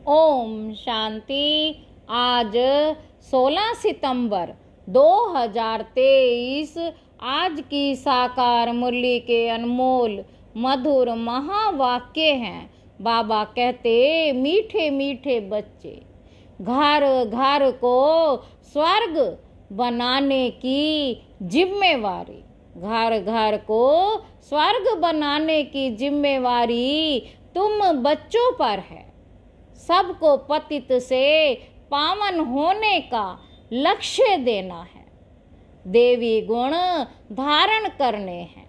ओम शांति। आज 16 सितंबर 2023 आज की साकार मुरली के अनमोल मधुर महावाक्य हैं। बाबा कहते, मीठे मीठे बच्चे, घर घर को स्वर्ग बनाने की जिम्मेवारी, घर घर को स्वर्ग बनाने की जिम्मेवारी तुम बच्चों पर है। सबको पतित से पावन होने का लक्ष्य देना है, देवी गुण धारण करने हैं।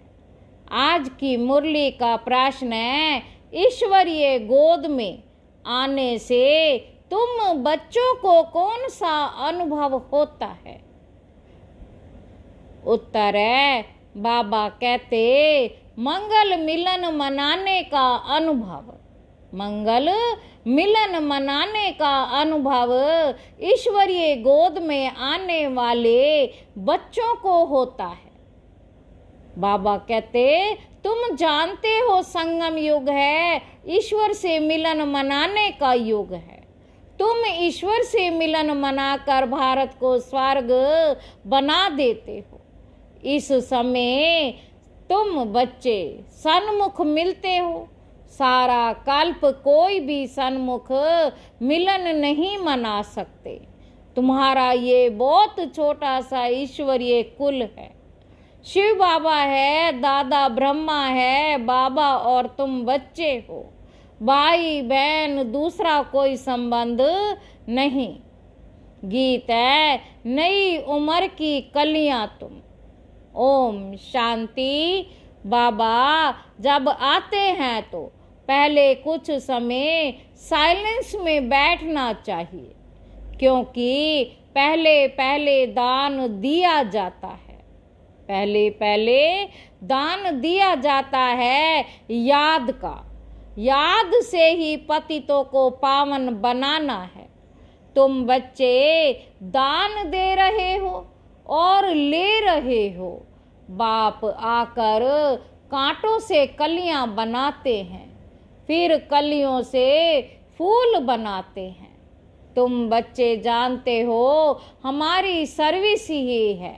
आज की मुरली का प्रश्न है, ईश्वरीय गोद में आने से तुम बच्चों को कौन सा अनुभव होता है? उत्तर है, बाबा कहते, मंगल मिलन मनाने का अनुभव। मंगल मिलन मनाने का अनुभव ईश्वरीय गोद में आने वाले बच्चों को होता है। बाबा कहते, तुम जानते हो संगम युग है, ईश्वर से मिलन मनाने का युग है। तुम ईश्वर से मिलन मनाकर भारत को स्वर्ग बना देते हो। इस समय तुम बच्चे सन्मुख मिलते हो। सारा कल्प कोई भी सन्मुख मिलन नहीं मना सकते। तुम्हारा ये बहुत छोटा सा ईश्वरीय कुल है। शिव बाबा है, दादा ब्रह्मा है, बाबा और तुम बच्चे हो। भाई बहन दूसरा कोई संबंध नहीं। गीत है, नई उम्र की कलियां तुम। ओम शांति। बाबा जब आते हैं तो पहले कुछ समय साइलेंस में बैठना चाहिए, क्योंकि पहले पहले दान दिया जाता है। पहले पहले दान दिया जाता है याद का। याद से ही पतितों को पावन बनाना है। तुम बच्चे दान दे रहे हो और ले रहे हो। बाप आकर कांटों से कलियां बनाते हैं, फिर कलियों से फूल बनाते हैं। तुम बच्चे जानते हो, हमारी सर्विस ही है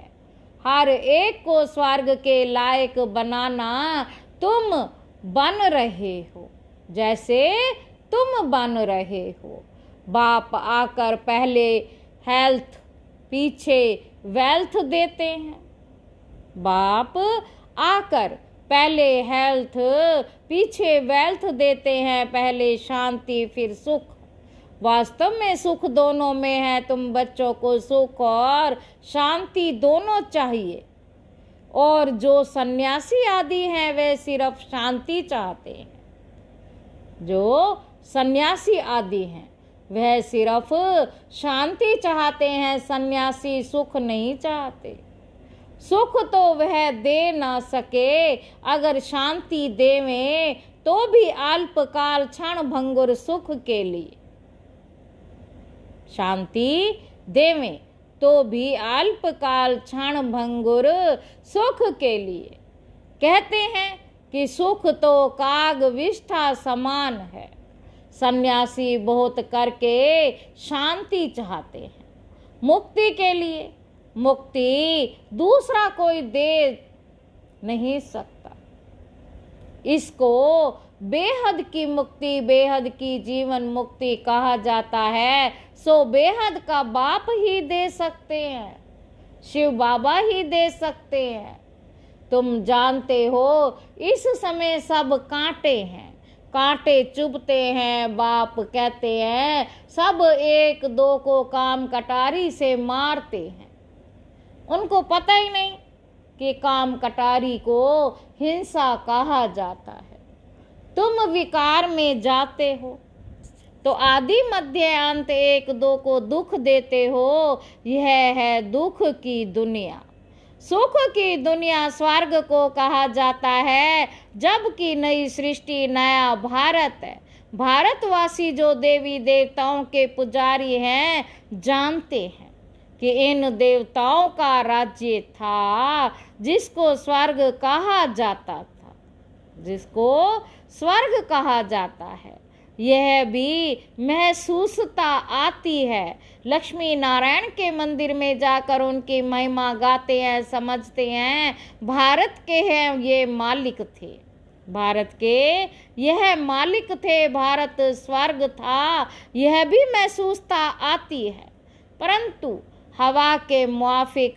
हर एक को स्वर्ग के लायक बनाना। तुम बन रहे हो जैसे तुम बन रहे हो। बाप आकर पहले हेल्थ पीछे वेल्थ देते हैं। बाप आकर पहले हेल्थ पीछे वेल्थ देते हैं, पहले शांति फिर सुख। वास्तव में सुख दोनों में है। तुम बच्चों को सुख और शांति दोनों चाहिए। और जो सन्यासी आदि हैं वे सिर्फ शांति चाहते हैं। जो सन्यासी आदि हैं वह सिर्फ शांति चाहते हैं, सन्यासी सुख नहीं चाहते। सुख तो वह दे ना सके, अगर शांति देवें तो भी अल्पकाल क्षण भंगुर सुख के लिए। शांति देवें तो भी अल्पकाल क्षण भंगुर सुख के लिए। कहते हैं कि सुख तो काग विष्ठा समान है। सन्यासी बहुत करके शांति चाहते हैं मुक्ति के लिए। मुक्ति दूसरा कोई दे नहीं सकता। इसको बेहद की मुक्ति, बेहद की जीवन मुक्ति कहा जाता है। सो बेहद का बाप ही दे सकते हैं, शिव बाबा ही दे सकते हैं। तुम जानते हो इस समय सब कांटे हैं, कांटे चुभते हैं। बाप कहते हैं सब एक दो को काम कटारी से मारते हैं। उनको पता ही नहीं कि काम कटारी को हिंसा कहा जाता है। तुम विकार में जाते हो तो आदि मध्य अंत एक दो को दुख देते हो। यह है दुख की दुनिया। सुख की दुनिया स्वर्ग को कहा जाता है, जबकि नई सृष्टि नया भारत है। भारतवासी जो देवी देवताओं के पुजारी हैं जानते हैं कि इन देवताओं का राज्य था जिसको स्वर्ग कहा जाता था, जिसको स्वर्ग कहा जाता है। यह भी महसूसता आती है। लक्ष्मी नारायण के मंदिर में जाकर उनकी महिमा गाते हैं, समझते हैं भारत के हैं ये मालिक थे, भारत के यह मालिक थे, भारत स्वर्ग था, यह भी महसूसता आती है। परंतु हवा के मुआफिक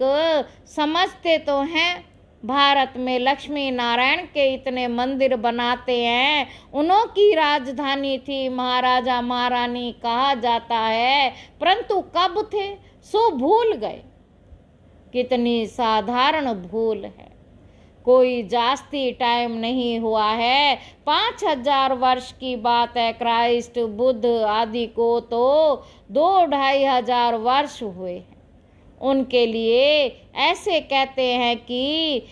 समझते तो हैं। भारत में लक्ष्मी नारायण के इतने मंदिर बनाते हैं, उन्हों की राजधानी थी, महाराजा महारानी कहा जाता है, परंतु कब थे सो भूल गए। कितनी साधारण भूल है, कोई जास्ती टाइम नहीं हुआ है, 5000 वर्ष की बात है। क्राइस्ट बुद्ध आदि को तो 2-2500 वर्ष हुए हैं। उनके लिए ऐसे कहते हैं कि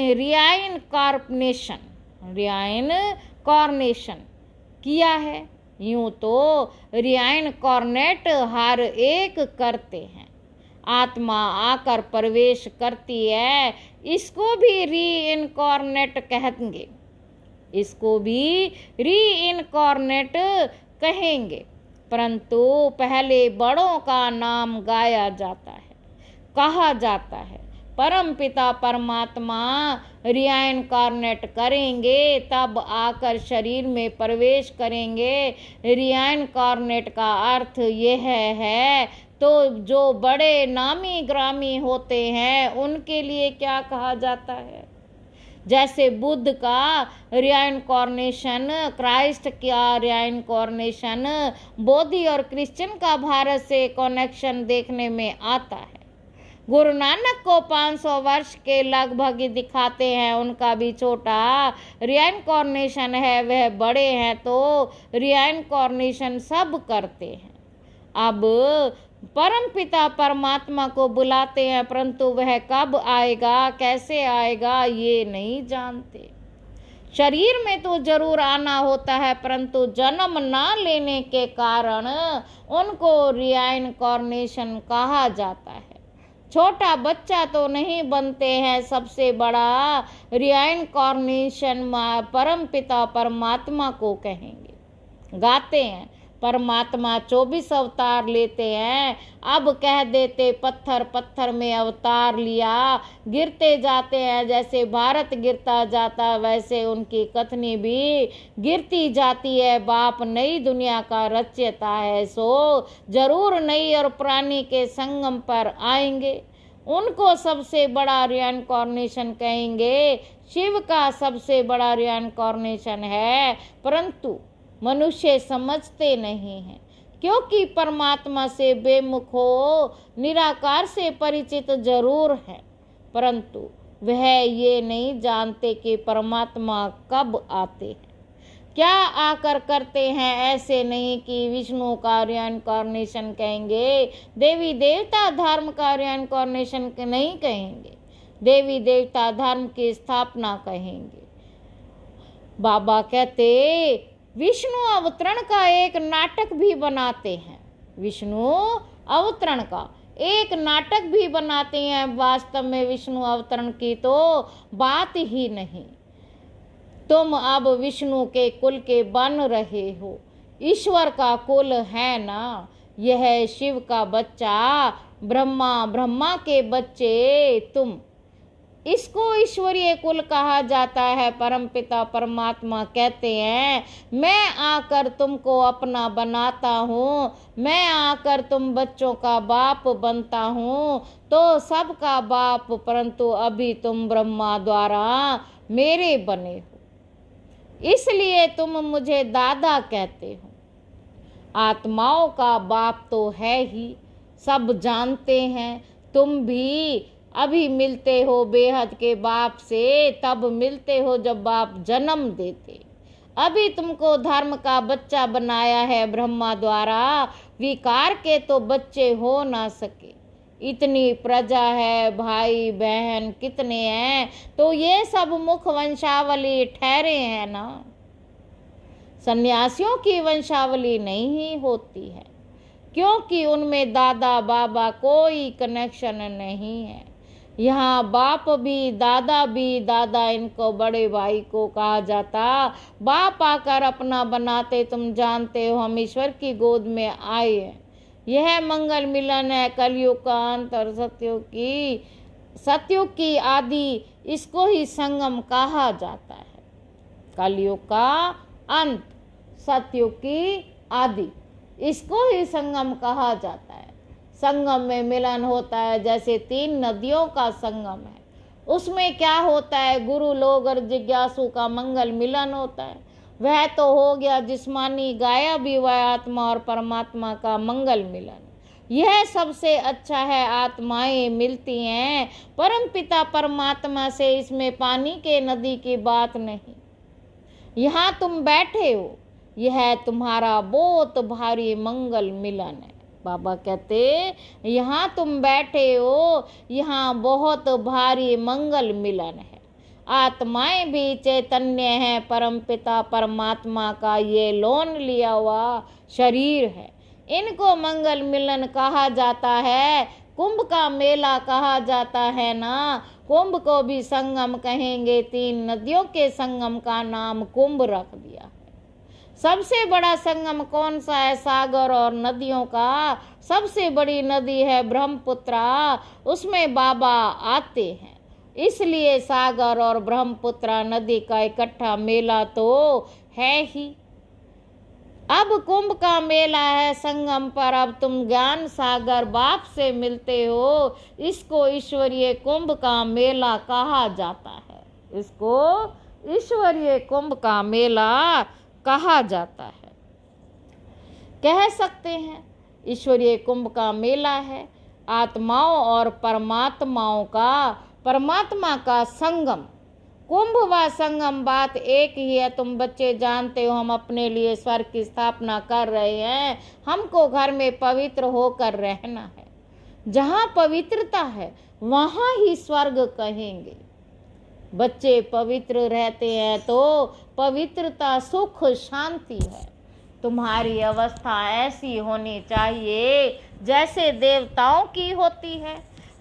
रियाइनकॉर्नेशन किया है। यूं तो रियाइनकॉर्नेट हर एक करते हैं, आत्मा आकर प्रवेश करती है, इसको भी रीइनकॉर्नेट कहेंगे, इसको भी रीइनकॉर्नेट कहेंगे। परंतु पहले बड़ों का नाम गाया जाता है, कहा जाता है। परम पिता परमात्मा रियाइनकॉर्नेट करेंगे, तब आकर शरीर में प्रवेश करेंगे। रियाइनकॉर्नेट का अर्थ यह है, तो जो बड़े नामी ग्रामी होते हैं उनके लिए क्या कहा जाता है? जैसे बुद्ध का रियाइनकॉर्नेशन, क्राइस्ट का रियाइनकॉर्नेशन, बौद्ध और क्रिश्चियन का भारत से कनेक्शन देखने में आता है। गुरु नानक को 500 वर्ष के लगभग दिखाते हैं, उनका भी छोटा रियाइनकॉर्नेशन है, वह बड़े हैं तो रियाइनकॉर्नेशन सब करते हैं। अब परम पिता परमात्मा को बुलाते हैं, परंतु वह कब आएगा, कैसे आएगा, ये नहीं जानते। शरीर में तो जरूर आना होता है, परंतु जन्म ना लेने के कारण उनको रियाइनकॉर्नेशन कहा जाता है। छोटा बच्चा तो नहीं बनते हैं, सबसे बड़ा रियाइनकॉर्नेशन परम पिता परमात्मा को कहेंगे। गाते हैं परमात्मा 24 अवतार लेते हैं, अब कह देते पत्थर पत्थर में अवतार लिया, गिरते जाते हैं। जैसे भारत गिरता जाता वैसे उनकी कथनी भी गिरती जाती है। बाप नई दुनिया का रचयिता है, सो जरूर नई और पुरानी के संगम पर आएंगे। उनको सबसे बड़ा रियाइनकॉर्नेशन कहेंगे। शिव का सबसे बड़ा रियाइनकॉर्नेशन है, परंतु मनुष्य समझते नहीं हैं, क्योंकि परमात्मा से बेमुख हो, निराकार से परिचित जरूर है, परंतु वह ये नहीं जानते कि परमात्मा कब आते हैं, क्या आकर करते हैं। ऐसे नहीं कि विष्णु का रियाइनकॉर्नेशन कहेंगे, देवी देवता धर्म का रियाइनकॉर्नेशन नहीं कहेंगे, देवी देवता धर्म की स्थापना कहेंगे। बाबा कहते विष्णु अवतरण का एक नाटक भी बनाते हैं, विष्णु अवतरण का एक नाटक भी बनाते हैं। वास्तव में विष्णु अवतरण की तो बात ही नहीं। तुम अब विष्णु के कुल के बन रहे हो, ईश्वर का कुल है ना। यह शिव का बच्चा ब्रह्मा, ब्रह्मा के बच्चे तुम, इसको ईश्वरीय कुल कहा जाता है। परमपिता परमात्मा कहते हैं मैं आकर तुमको अपना बनाता हूँ, मैं आकर तुम बच्चों का बाप बनता हूँ, तो सबका बाप, परंतु अभी तुम ब्रह्मा द्वारा मेरे बने हो, इसलिए तुम मुझे दादा कहते हो। आत्माओं का बाप तो है ही, सब जानते हैं। तुम भी अभी मिलते हो बेहद के बाप से, तब मिलते हो जब बाप जन्म देते। अभी तुमको धर्म का बच्चा बनाया है ब्रह्मा द्वारा, विकार के तो बच्चे हो ना सके। इतनी प्रजा है, भाई बहन कितने हैं, तो ये सब मुख वंशावली ठहरे हैं ना। सन्यासियों की वंशावली नहीं होती है, क्योंकि उनमें दादा बाबा कोई कनेक्शन नहीं है। यहाँ बाप भी दादा इनको बड़े भाई को कहा जाता। बाप आकर अपना बनाते, तुम जानते हो हम ईश्वर की गोद में आए हैं। यह मंगल मिलन है, कलयुग का अंत और सतयुग की आदि, इसको ही संगम कहा जाता है। कलयुग का अंत, सतयुग की आदि, इसको ही संगम कहा जाता है। संगम में मिलन होता है, जैसे 3 नदियों का संगम है। उसमें क्या होता है, गुरु लोग और जिज्ञासु का मंगल मिलन होता है। वह तो हो गया जिस्मानी, गाया भी वह आत्मा और परमात्मा का मंगल मिलन। यह सबसे अच्छा है, आत्माएं मिलती हैं परम पिता परमात्मा से। इसमें पानी के नदी की बात नहीं। यहाँ तुम बैठे हो, यह तुम्हारा बहुत भारी मंगल मिलन है। बाबा कहते यहाँ तुम बैठे हो, यहाँ बहुत भारी मंगल मिलन है। आत्माएं भी चैतन्य है, परम पिता परमात्मा का ये लोन लिया हुआ शरीर है। इनको मंगल मिलन कहा जाता है। कुंभ का मेला कहा जाता है ना, कुंभ को भी संगम कहेंगे। 3 नदियों के संगम का नाम कुंभ रख दिया है। सबसे बड़ा संगम कौन सा है? सागर और नदियों का सबसे बड़ी नदी है ब्रह्मपुत्रा, उसमें बाबा आते हैं। इसलिए सागर और ब्रह्मपुत्रा नदी का इकट्ठा मेला तो है ही। अब कुंभ का मेला है संगम पर। अब तुम ज्ञान सागर बाप से मिलते हो। इसको ईश्वरीय कुंभ का मेला कहा जाता है। इसको ईश्वरीय कुंभ का मेला कहा जाता है। कह सकते हैं ईश्वरीय कुंभ का मेला है। आत्माओं और परमात्मा का संगम। कुंभ व संगम बात एक ही है। तुम बच्चे जानते हो हम अपने लिए स्वर्ग की स्थापना कर रहे हैं। हमको घर में पवित्र होकर रहना है। जहाँ पवित्रता है वहाँ ही स्वर्ग कहेंगे। बच्चे पवित्र रहते हैं तो पवित्रता सुख शांति है। तुम्हारी अवस्था ऐसी होनी चाहिए जैसे देवताओं की होती है।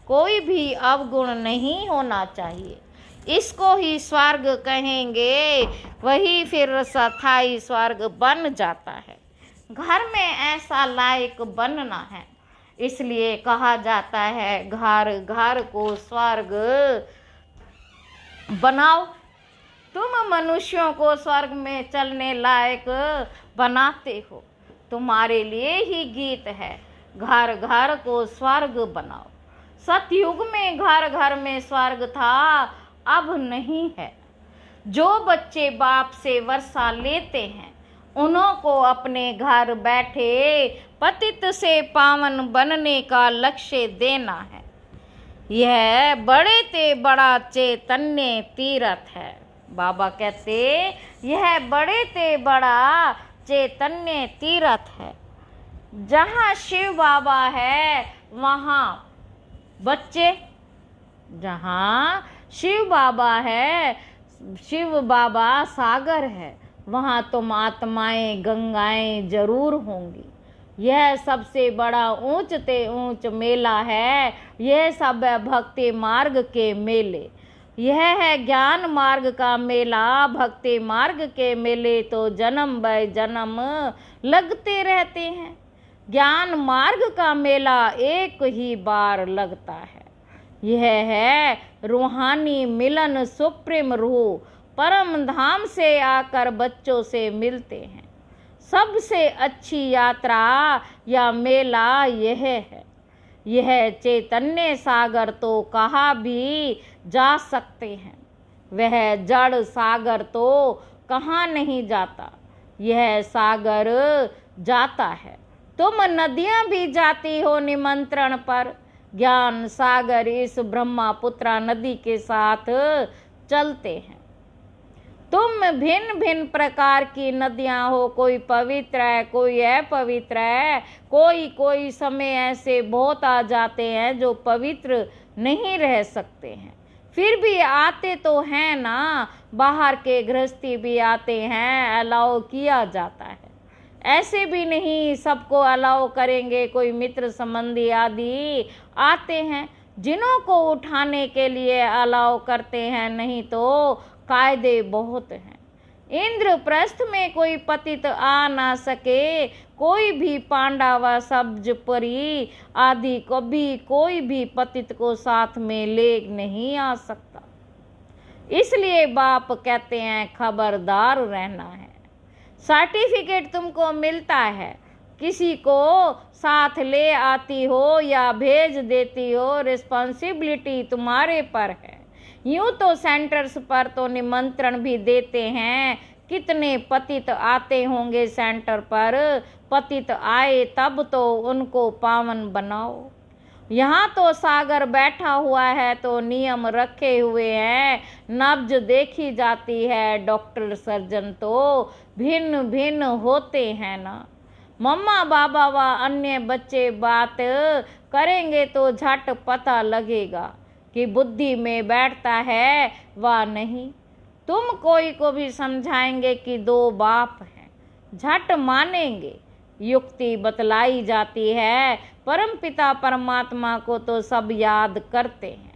कोई भी अवगुण नहीं होना चाहिए। इसको ही स्वर्ग कहेंगे। वही फिर स्थायी स्वर्ग बन जाता है। घर में ऐसा लायक बनना है, इसलिए कहा जाता है घर घर को स्वर्ग बनाओ। तुम मनुष्यों को स्वर्ग में चलने लायक बनाते हो। तुम्हारे लिए ही गीत है, घर घर को स्वर्ग बनाओ। सतयुग में घर घर में स्वर्ग था, अब नहीं है। जो बच्चे बाप से वर्षा लेते हैं उन्हों को अपने घर बैठे पतित से पावन बनने का लक्ष्य देना है। यह बड़े ते बड़ा चैतन्य तीर्थ है। बाबा कहते यह बड़े ते बड़ा चैतन्य तीर्थ है। जहाँ शिव बाबा है वहाँ बच्चे, जहाँ शिव बाबा है, शिव बाबा सागर है, वहाँ तुम आत्माएं गंगाएं जरूर होंगी। यह सबसे बड़ा ऊंच ते ऊंच मेला है। यह सब है भक्ति मार्ग के मेले। यह है ज्ञान मार्ग का मेला। भक्ति मार्ग के मेले तो जन्म ब जन्म लगते रहते हैं। ज्ञान मार्ग का मेला एक ही बार लगता है। यह है रूहानी मिलन। सुप्रीम रूह परम धाम से आकर बच्चों से मिलते हैं। सबसे अच्छी यात्रा या मेला यह है। यह चैतन्य सागर तो कहा भी जा सकते हैं। वह जड़ सागर तो कहाँ नहीं जाता, यह सागर जाता है। तुम नदियाँ भी जाती हो निमंत्रण पर। ज्ञान सागर इस ब्रह्मपुत्रा नदी के साथ चलते हैं। तुम भिन्न भिन्न प्रकार की नदियाँ हो, कोई पवित्र है, कोई अपवित्र है। कोई समय ऐसे बहुत आ जाते हैं जो पवित्र नहीं रह सकते हैं, फिर भी आते तो हैं ना। बाहर के गृहस्थी भी आते हैं, अलाउ किया जाता है। ऐसे भी नहीं सबको अलाउ करेंगे। कोई मित्र संबंधी आदि आते हैं जिन्हों को उठाने के लिए अलाउ करते हैं, नहीं तो कायदे बहुत हैं। इंद्रप्रस्थ में कोई पतित आ ना सके, कोई भी पांडा व सब्ज परी आदि कभी कोई भी पतित को साथ में ले नहीं आ सकता। इसलिए बाप कहते हैं खबरदार रहना है। सर्टिफिकेट तुमको मिलता है, किसी को साथ ले आती हो या भेज देती हो, रिस्पॉन्सिबिलिटी तुम्हारे पर है। यूं तो सेंटर्स पर तो निमंत्रण भी देते हैं, कितने पतित आते होंगे सेंटर पर। पतित आए तब तो उनको पावन बनाओ। यहाँ तो सागर बैठा हुआ है तो नियम रखे हुए हैं, नब्ज देखी जाती है। डॉक्टर सर्जन तो भिन्न भिन्न होते हैं ना। मम्मा बाबा व अन्य बच्चे बात करेंगे तो झट पता लगेगा कि बुद्धि में बैठता है व नहीं। तुम कोई को भी समझाएंगे कि दो बाप हैं, झट मानेंगे। युक्ति बतलाई जाती है, परमपिता परमात्मा को तो सब याद करते हैं।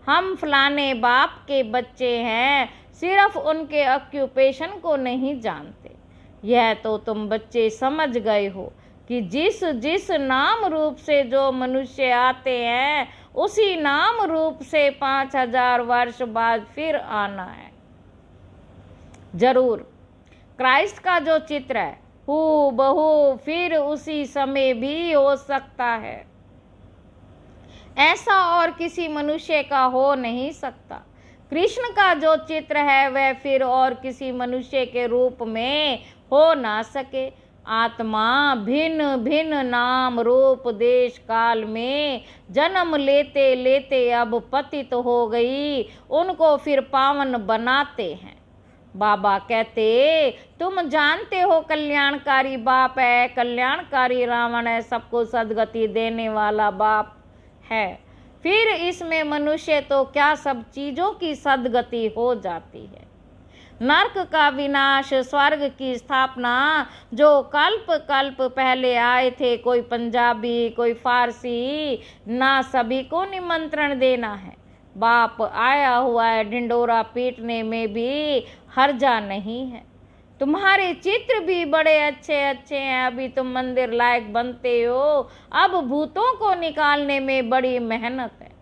हम फलाने बाप के बच्चे हैं, सिर्फ उनके ऑक्यूपेशन को नहीं जानते। यह तो तुम बच्चे समझ गए हो कि जिस जिस नाम रूप से जो मनुष्य आते हैं, उसी नाम रूप से 5000 वर्ष बाद फिर आना है। जरूर क्राइस्ट का जो चित्र है हू बहू फिर उसी समय भी हो सकता है। ऐसा और किसी मनुष्य का हो नहीं सकता। कृष्ण का जो चित्र है वह फिर और किसी मनुष्य के रूप में हो ना सके। आत्मा भिन्न भिन्न नाम रूप देश काल में जन्म लेते लेते अब पतित हो गई, उनको फिर पावन बनाते हैं। बाबा कहते तुम जानते हो कल्याणकारी बाप है, कल्याणकारी रावण है, सबको सदगति देने वाला बाप है। फिर इसमें मनुष्य तो क्या सब चीजों की सदगति हो जाती है। नरक का विनाश, स्वर्ग की स्थापना, जो कल्प कल्प पहले आए थे, कोई पंजाबी कोई फारसी, ना सभी को निमंत्रण देना है। बाप आया हुआ है, ढिंडोरा पीटने में भी हर्जा नहीं है। तुम्हारे चित्र भी बड़े अच्छे अच्छे हैं, अभी तुम मंदिर लायक बनते हो। अब भूतों को निकालने में बड़ी मेहनत है।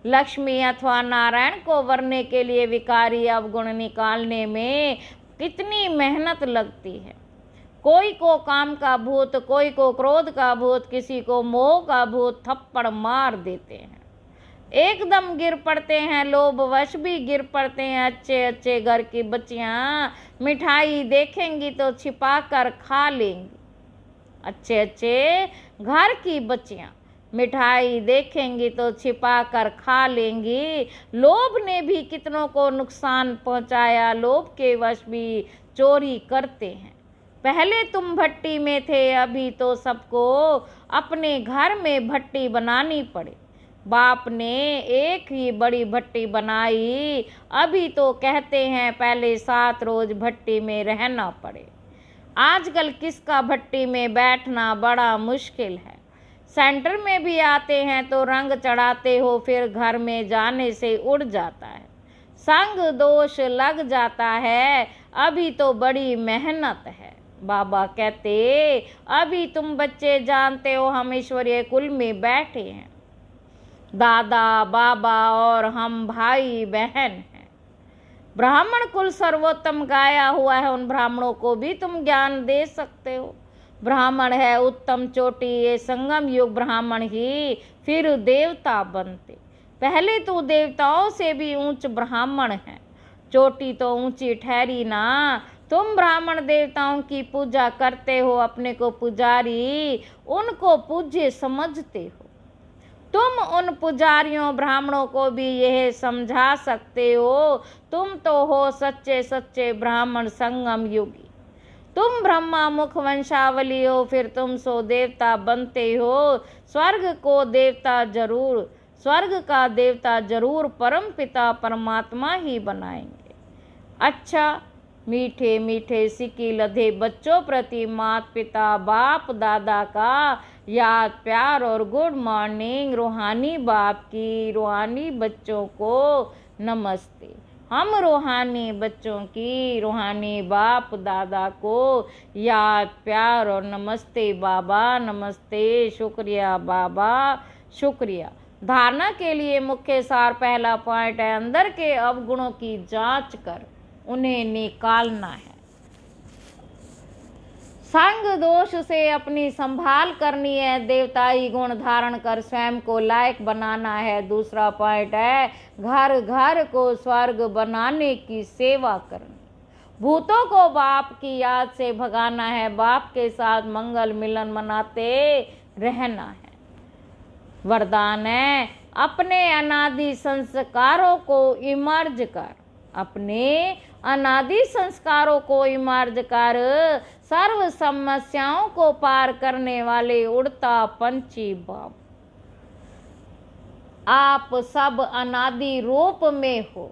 लक्ष्मी अथवा नारायण को वरने के लिए विकारी अवगुण निकालने में कितनी मेहनत लगती है। कोई को काम का भूत, कोई को क्रोध का भूत, किसी को मोह का भूत थप्पड़ मार देते हैं, एकदम गिर पड़ते हैं। लोभवश भी गिर पड़ते हैं। अच्छे अच्छे घर की बच्चियां मिठाई देखेंगी तो छिपा कर खा लेंगी। अच्छे अच्छे घर की बच्चियां मिठाई देखेंगी तो छिपा कर खा लेंगी। लोभ ने भी कितनों को नुकसान पहुंचाया, लोभ के वश भी चोरी करते हैं। पहले तुम भट्टी में थे, अभी तो सबको अपने घर में भट्टी बनानी पड़े। बाप ने एक ही बड़ी भट्टी बनाई, अभी तो कहते हैं पहले 7 रोज भट्टी में रहना पड़े। आजकल किसका भट्टी में बैठना बड़ा मुश्किल है। सेंटर में भी आते हैं तो रंग चढ़ाते हो, फिर घर में जाने से उड़ जाता है, संग दोष लग जाता है। अभी तो बड़ी मेहनत है। बाबा कहते अभी तुम बच्चे जानते हो हम ईश्वरीय कुल में बैठे हैं, दादा बाबा और हम भाई बहन हैं। ब्राह्मण कुल सर्वोत्तम गाया हुआ है, उन ब्राह्मणों को भी तुम ज्ञान दे सकते हो। ब्राह्मण है उत्तम चोटी, ये संगम युग ब्राह्मण ही फिर देवता बनते। पहले तो देवताओं से भी ऊंच ब्राह्मण है, चोटी तो ऊंची ठहरी ना। तुम ब्राह्मण देवताओं की पूजा करते हो, अपने को पुजारी, उनको पूज्य समझते हो। तुम उन पुजारियों ब्राह्मणों को भी यह समझा सकते हो, तुम तो हो सच्चे सच्चे ब्राह्मण संगम युगी। तुम ब्रह्मा मुख वंशावली हो, फिर तुम सो देवता बनते हो। स्वर्ग को देवता जरूर, स्वर्ग का देवता जरूर परम पिता परमात्मा ही बनाएंगे। अच्छा, मीठे मीठे सिक्की लधे बच्चों प्रति माता पिता बाप दादा का याद प्यार और गुड मॉर्निंग। रूहानी बाप की रूहानी बच्चों को नमस्ते। हम रूहानी बच्चों की रूहानी बाप दादा को याद प्यार और नमस्ते बाबा, नमस्ते, शुक्रिया बाबा, शुक्रिया। धारणा के लिए मुख्य सार पहला पॉइंट है, अंदर के अवगुणों की जांच कर उन्हें निकालना है। संग दोष से अपनी संभाल करनी है, देवताई गुण धारण कर स्वयं को लायक बनाना है। दूसरा पॉइंट है, घर घर को स्वर्ग बनाने की सेवा करनी। भूतों को बाप की याद से भगाना है, बाप के साथ मंगल मिलन मनाते रहना है। वरदान है, अपने अनादि संस्कारों को इमर्ज कर, अपने अनादि संस्कारों को इमर्ज कर सर्व समस्याओं को पार करने वाले उड़ता पंछी बाप। आप सब अनादि रूप में हो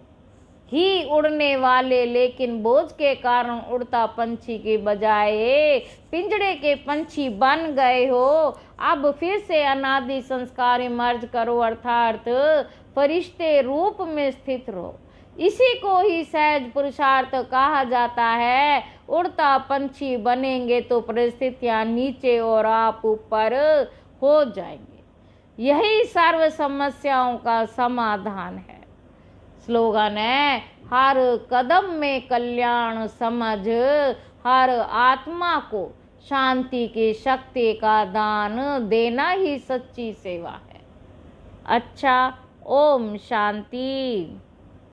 ही उड़ने वाले, लेकिन बोझ के कारण उड़ता पंछी के बजाय पिंजड़े के पंछी बन गए हो। अब फिर से अनादि संस्कार इमर्ज करो, अर्थात फरिश्ते रूप में स्थित रहो। इसी को ही सहज पुरुषार्थ कहा जाता है। उड़ता पंछी बनेंगे तो परिस्थितियां नीचे और आप ऊपर हो जाएंगे। यही सर्व समस्याओं का समाधान है। स्लोगन है, हर कदम में कल्याण समझ, हर आत्मा को शांति की शक्ति का दान देना ही सच्ची सेवा है। अच्छा, ओम शांति।